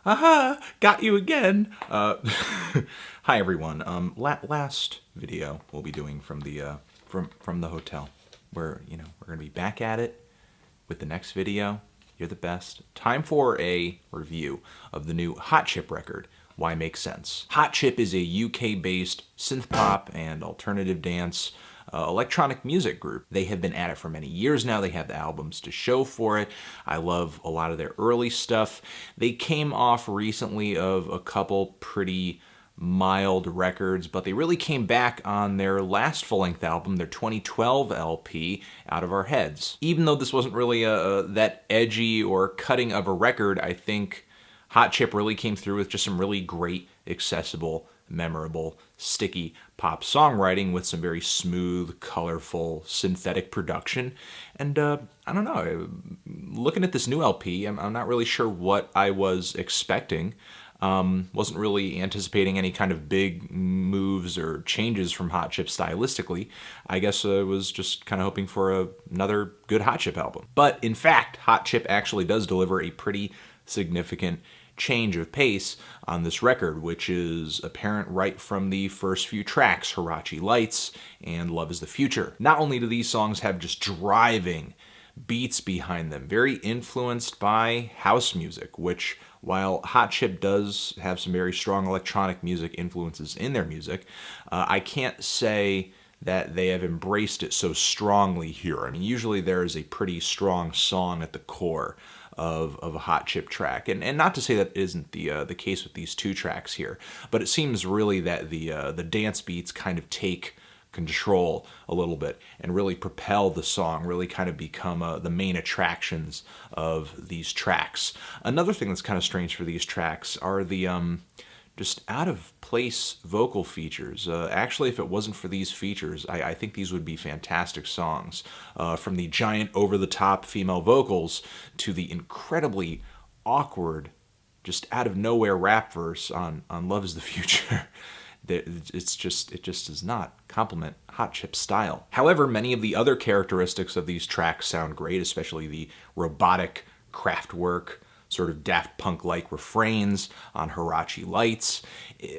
Aha! Got you again! Hi everyone. Last video we'll be doing from the from the hotel, where we're gonna be back at it with the next video. You're the best. Time for a review of the new Hot Chip record, Why Make Sense. Hot Chip is a UK-based synth pop and alternative dance electronic music group. They have been at it for many years now. They have the albums to show for it. I love a lot of their early stuff. They came off recently of a couple pretty mild records, but they really came back on their last full-length album, their 2012 LP, Out of Our Heads. Even though this wasn't really that edgy or cutting of a record, I think Hot Chip really came through with just some really great, accessible, memorable, sticky pop songwriting with some very smooth, colorful, synthetic production. And I don't know, looking at this new LP, I'm not really sure what I was expecting. Wasn't really anticipating any kind of big moves or changes from Hot Chip stylistically. I guess I was just kind of hoping for another good Hot Chip album. But in fact, Hot Chip actually does deliver a pretty significant change of pace on this record, which is apparent right from the first few tracks, Hirachi Lights and Love is the Future. Not only do these songs have just driving beats behind them, very influenced by house music, which, while Hot Chip does have some very strong electronic music influences in their music, I can't say that they have embraced it so strongly here. I mean, usually there is a pretty strong song at the core of a Hot Chip track, and not to say that isn't the case with these two tracks here, but it seems really that the dance beats kind of take control a little bit and really propel the song, really kind of become the main attractions of these tracks. Another thing that's kind of strange for these tracks are the just out-of-place vocal features. Actually, if it wasn't for these features, I think these would be fantastic songs. From the giant over-the-top female vocals to the incredibly awkward, just out-of-nowhere rap verse on Love is the Future. It just does not complement Hot Chip's style. However, many of the other characteristics of these tracks sound great, especially the robotic Kraftwerk, sort of Daft Punk-like refrains on Hirachi Lights.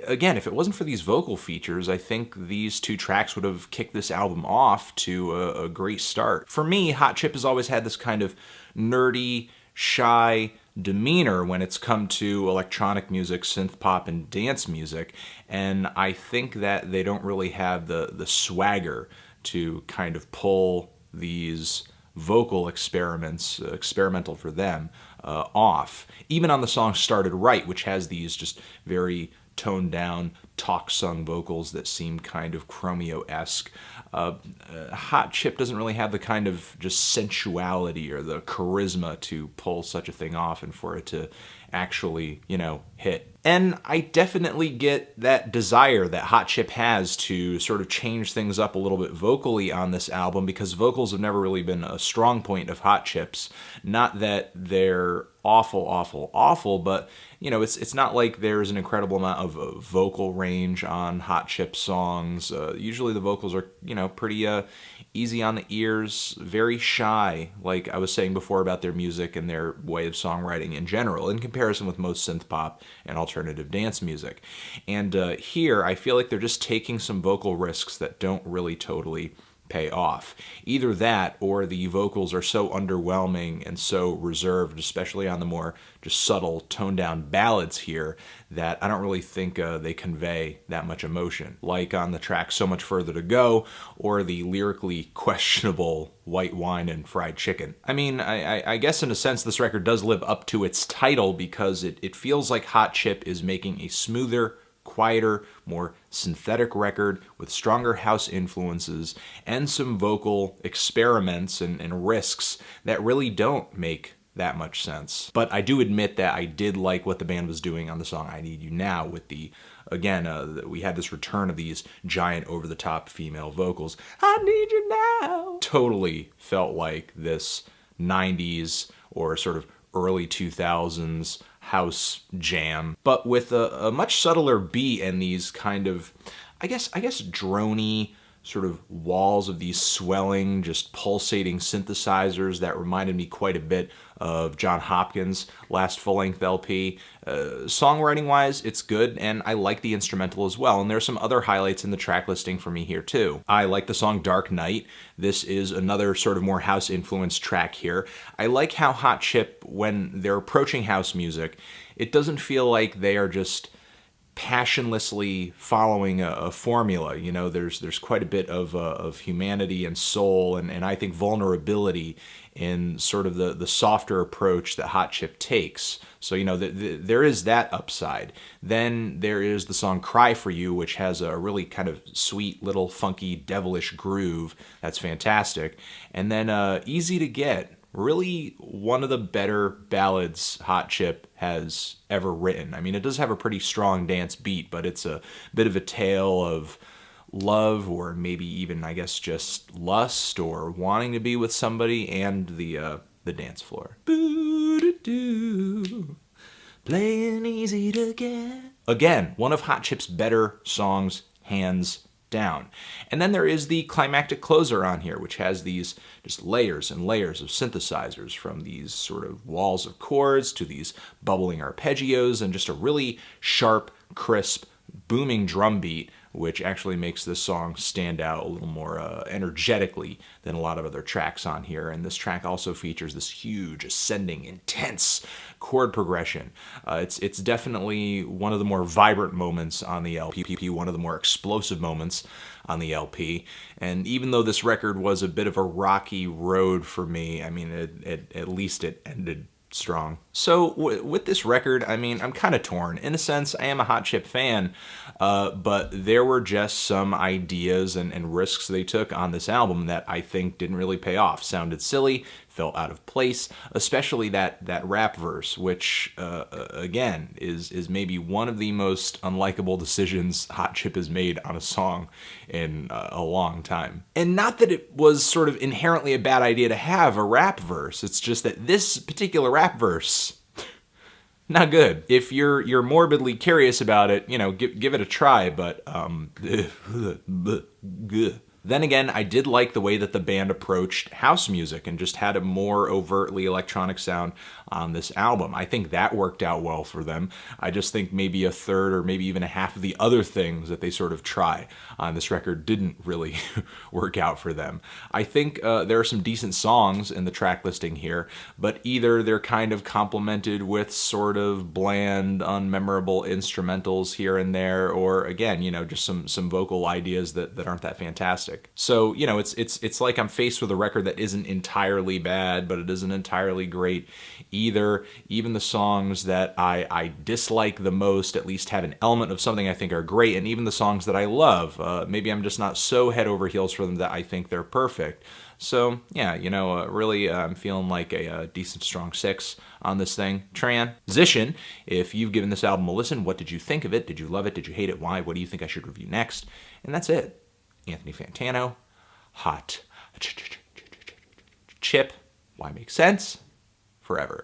Again, if it wasn't for these vocal features, I think these two tracks would have kicked this album off to a great start. For me, Hot Chip has always had this kind of nerdy, shy demeanor when it's come to electronic music, synth pop, and dance music, and I think that they don't really have the swagger to kind of pull these vocal experiments, experimental for them, off. Even on the song Started Right, which has these just very toned down, talk-sung vocals that seem kind of Chromeo-esque, Hot Chip doesn't really have the kind of just sensuality or the charisma to pull such a thing off and for it to actually, hit. And I definitely get that desire that Hot Chip has to sort of change things up a little bit vocally on this album, because vocals have never really been a strong point of Hot Chip's. Not that they're awful, but it's not like there's an incredible amount of vocal range on Hot Chip songs. Usually the vocals are, pretty easy on the ears, very shy, like I was saying before about their music and their way of songwriting in general, in comparison with most synth pop and alternative dance music. And here, I feel like they're just taking some vocal risks that don't really totally pay off. Either that, or the vocals are so underwhelming and so reserved, especially on the more just subtle, toned-down ballads here, that I don't really think they convey that much emotion, like on the track So Much Further to Go, or the lyrically questionable White Wine and Fried Chicken. I mean, I guess in a sense this record does live up to its title, because it feels like Hot Chip is making a smoother, quieter, more synthetic record with stronger house influences and some vocal experiments and risks that really don't make that much sense. But I do admit that I did like what the band was doing on the song I Need You Now, with the, again, we had this return of these giant over-the-top female vocals. I need you now. Totally felt like this 90s or sort of early 2000s house jam, but with a much subtler beat and these kind of, I guess droney, sort of walls of these swelling, just pulsating synthesizers that reminded me quite a bit of John Hopkins' last full-length LP. Songwriting-wise, it's good, and I like the instrumental as well, and there's some other highlights in the track listing for me here too. I like the song Dark Night. This is another sort of more house-influenced track here. I like how Hot Chip, when they're approaching house music, it doesn't feel like they are just passionlessly following a formula. You know, there's quite a bit of humanity and soul and I think vulnerability in sort of the softer approach that Hot Chip takes. So, you know, there is that upside. Then there is the song Cry For You, which has a really kind of sweet little funky devilish groove that's fantastic. And then Easy to Get, really one of the better ballads Hot Chip has ever written. I mean, it does have a pretty strong dance beat, but it's a bit of a tale of love, or maybe even, I guess, just lust or wanting to be with somebody, and the dance floor. Boo-doo-doo, playing Easy to Get. Again, one of Hot Chip's better songs, hands down. And then there is the climactic closer on here, which has these just layers and layers of synthesizers, from these sort of walls of chords to these bubbling arpeggios, and just a really sharp, crisp, booming drum beat, which actually makes this song stand out a little more energetically than a lot of other tracks on here. And this track also features this huge, ascending, intense chord progression. It's definitely one of the more vibrant moments on the LP, one of the more explosive moments on the LP. And even though this record was a bit of a rocky road for me, I mean, at least it ended strong. So with this record, I mean, I'm kind of torn. In a sense, I am a Hot Chip fan, but there were just some ideas and risks they took on this album that I think didn't really pay off. Sounded silly, felt out of place, especially that rap verse, which again is maybe one of the most unlikable decisions Hot Chip has made on a song in a long time. And not that it was sort of inherently a bad idea to have a rap verse, it's just that this particular rap verse, not good. If you're morbidly curious about it, you know, give it a try, but Then again, I did like the way that the band approached house music and just had a more overtly electronic sound on this album. I think that worked out well for them. I just think maybe a third or maybe even a half of the other things that they sort of try on this record didn't really work out for them. I think there are some decent songs in the track listing here, but either they're kind of complemented with sort of bland, unmemorable instrumentals here and there, or again, you know, just some vocal ideas that aren't that fantastic. So, you know, it's like I'm faced with a record that isn't entirely bad, but it isn't entirely great either. Even the songs that I dislike the most at least have an element of something I think are great, and even the songs that I love, maybe I'm just not so head over heels for them that I think they're perfect. So, yeah, you know, really, I'm feeling like a decent strong 6 on this thing. Transition, if you've given this album a listen, what did you think of it? Did you love it? Did you hate it? Why? What do you think I should review next? And that's it. Anthony Fantano, Hot Chip. Why make sense? Forever.